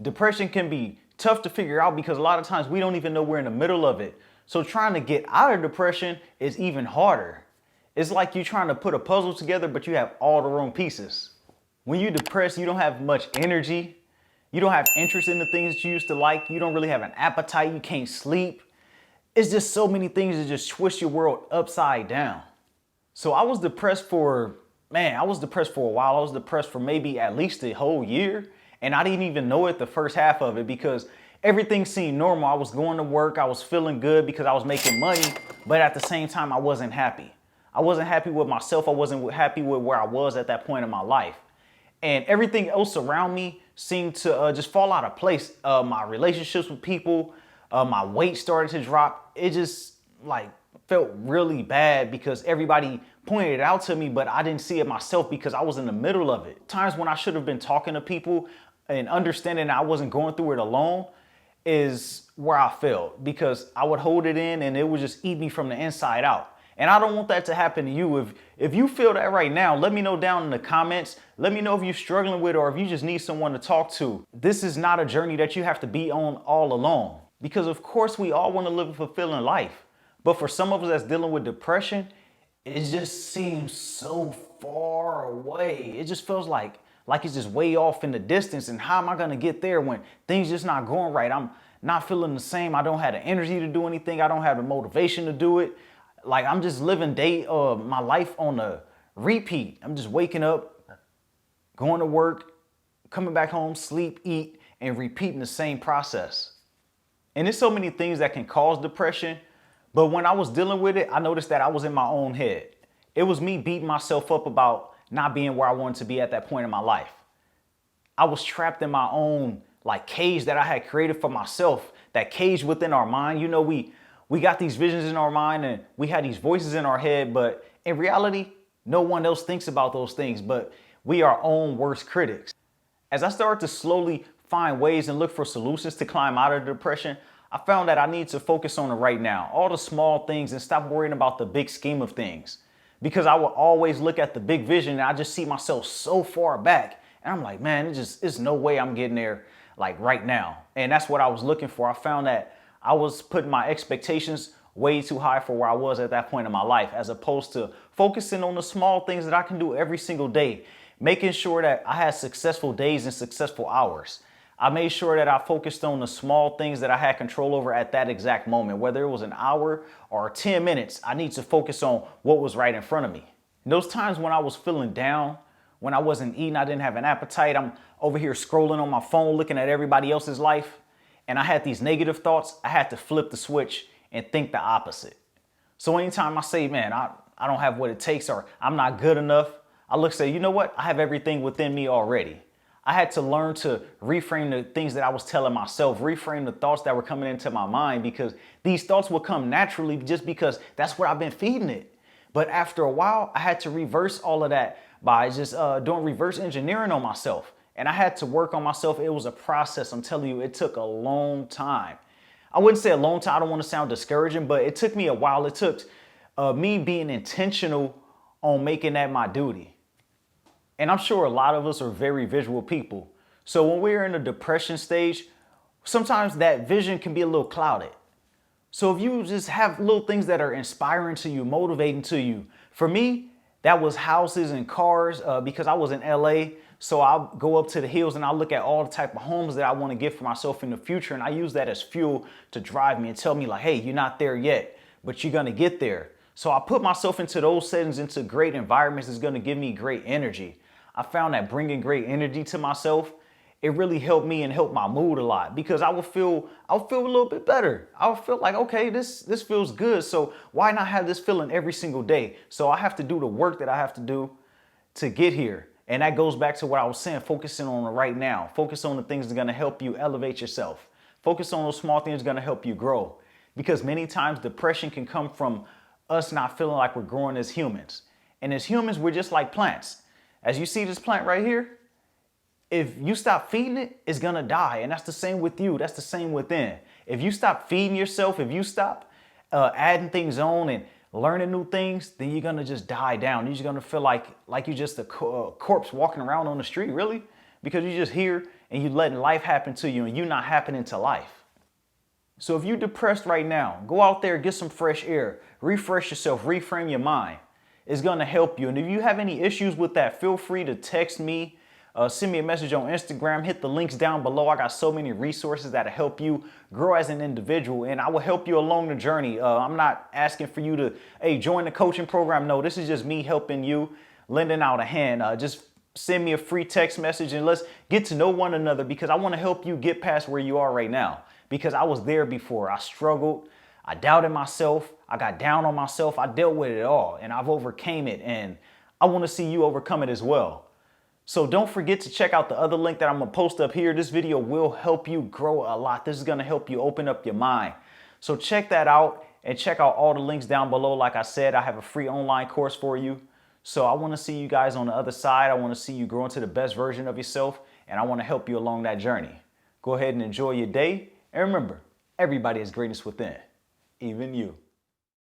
Depression can be tough to figure out because a lot of times we don't even know we're in the middle of it. So trying to get out of depression is even harder. It's like you trying to put a puzzle together, but you have all the wrong pieces. When you're depressed, you don't have much energy. You don't have interest in the things that you used to like. You don't really have an appetite. You can't sleep. It's just so many things that just twist your world upside down. So I was depressed for, I was depressed for a while. I was depressed for maybe at least a whole year. And I didn't even know it the first half of it because everything seemed normal. I was going to work. I was feeling good because I was making money. But at the same time, I wasn't happy. I wasn't happy with myself. I wasn't happy with where I was at that point in my life. And everything else around me seemed to just fall out of place. My relationships with people, my weight started to drop. It just like felt really bad because everybody pointed it out to me, but I didn't see it myself because I was in the middle of it. Times when I should have been talking to people and understanding I wasn't going through it alone is where I failed because I would hold it in and it would just eat me from the inside out. And I don't want that to happen to you. If you feel that right now, let me know down in the comments. Let me know if you're struggling with it or if you just need someone to talk to. This is not a journey that you have to be on all alone. Because of course we all want to live a fulfilling life. But for some of us that's dealing with depression, it just seems so far away. It just feels like it's just way off in the distance. And how am I going to get there when things just not going right? I'm not feeling the same. I don't have the energy to do anything. I don't have the motivation to do it. Like I'm just living my life on a repeat. I'm just waking up, going to work, coming back home, sleep, eat, and repeating the same process. And there's so many things that can cause depression. But when I was dealing with it, I noticed that I was in my own head. It was me beating myself up about not being where I wanted to be at that point in my life. I was trapped in my own cage that I had created for myself, that cage within our mind. You know, we got these visions in our mind and we had these voices in our head, but in reality, no one else thinks about those things, but we are our own worst critics. As I started to slowly find ways and look for solutions to climb out of the depression, I found that I need to focus on the right now, all the small things, and stop worrying about the big scheme of things. Because I will always look at the big vision and I just see myself so far back. And I'm like, man, it's no way I'm getting there right now. And that's what I was looking for. I found that I was putting my expectations way too high for where I was at that point in my life, as opposed to focusing on the small things that I can do every single day, making sure that I had successful days and successful hours. I made sure that I focused on the small things that I had control over at that exact moment, whether it was an hour or 10 minutes. I need to focus on what was right in front of me. And those times when I was feeling down, when I wasn't eating, I didn't have an appetite, I'm over here scrolling on my phone, looking at everybody else's life, and I had these negative thoughts, I had to flip the switch and think the opposite. So anytime I say, man, I don't have what it takes or I'm not good enough, I look and say, you know what? I have everything within me already. I had to learn to reframe the things that I was telling myself, reframe the thoughts that were coming into my mind, because these thoughts will come naturally just because that's where I've been feeding it. But after a while, I had to reverse all of that by just doing reverse engineering on myself. And I had to work on myself. It was a process. I'm telling you, it took a long time. I wouldn't say a long time. I don't want to sound discouraging, but it took me a while. It took me being intentional on making that my duty. And I'm sure a lot of us are very visual people. So when we're in a depression stage, sometimes that vision can be a little clouded. So if you just have little things that are inspiring to you, motivating to you, for me, that was houses and cars because I was in LA. So I'll go up to the hills and I'll look at all the type of homes that I want to get for myself in the future. And I use that as fuel to drive me and tell me like, hey, you're not there yet, but you're going to get there. So I put myself into those settings, into great environments is going to give me great energy. I found that bringing great energy to myself, it really helped me and helped my mood a lot because I would feel a little bit better. I would feel like, okay, this feels good. So why not have this feeling every single day? So I have to do the work that I have to do to get here. And that goes back to what I was saying, focusing on the right now. Focus on the things that are going to help you elevate yourself. Focus on those small things that are going to help you grow. Because many times depression can come from us not feeling like we're growing as humans. And as humans, we're just like plants. As you see this plant right here, if you stop feeding it, it's going to die. And that's the same with you. That's the same within. If you stop feeding yourself, if you stop adding things on and learning new things, then you're going to just die down. You're just going to feel like you're just a corpse walking around on the street, really, because you're just here and you letting life happen to you and you not happening to life. So if you're depressed right now, go out there, get some fresh air, refresh yourself, reframe your mind. It's gonna help you. And if you have any issues with that, feel free to text me, send me a message on Instagram, hit the links down below. I got so many resources that'll help you grow as an individual, and I will help you along the journey. I'm not asking for you to, hey, join the coaching program. No, this is just me helping you, lending out a hand. Just send me a free text message and let's get to know one another, because I want to help you get past where you are right now, because I was there before. I struggled. I doubted myself. I got down on myself. I dealt with it all and I've overcame it, and I want to see you overcome it as well. So don't forget to check out the other link that I'm gonna post up here. This video will help you grow a lot. This is gonna help you open up your mind. So check that out and check out all the links down below. Like I said, I have a free online course for you. So I wanna see you guys on the other side. I wanna see you grow into the best version of yourself, and I wanna help you along that journey. Go ahead and enjoy your day. And remember, everybody has greatness within, even you.